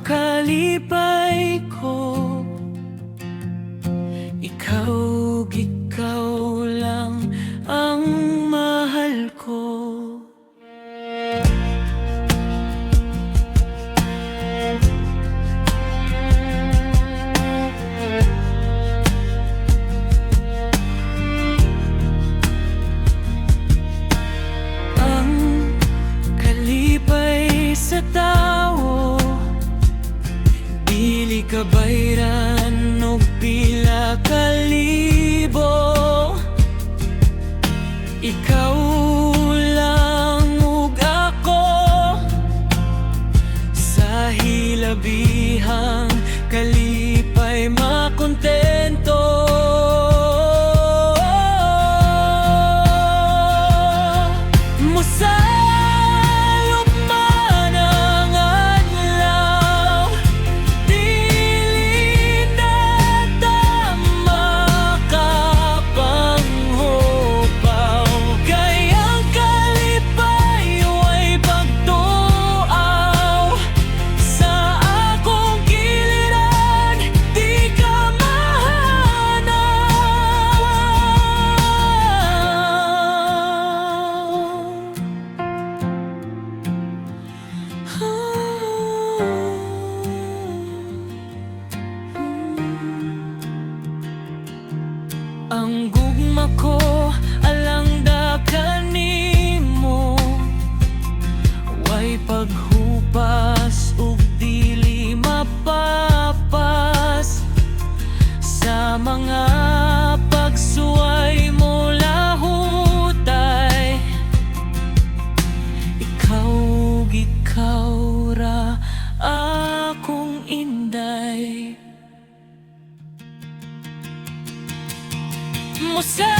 kalipay ko, ikaw lang ang mahal ko. Ang kalipay sa tao, dili kabayran o pila kalibo. Ikaw lang ug ako sa hilabihang kalipay makontento. Mosalop man ang adlaw, dili na ta makapanghupaw. Kay ang kalipay way pagtuaw sa akong giliran, di ka ang gugma ko alang kanimo, way paghupas ug dili mapapas sa mga pagsuway mo lahutay. Ikaw ra akong inday. Mosa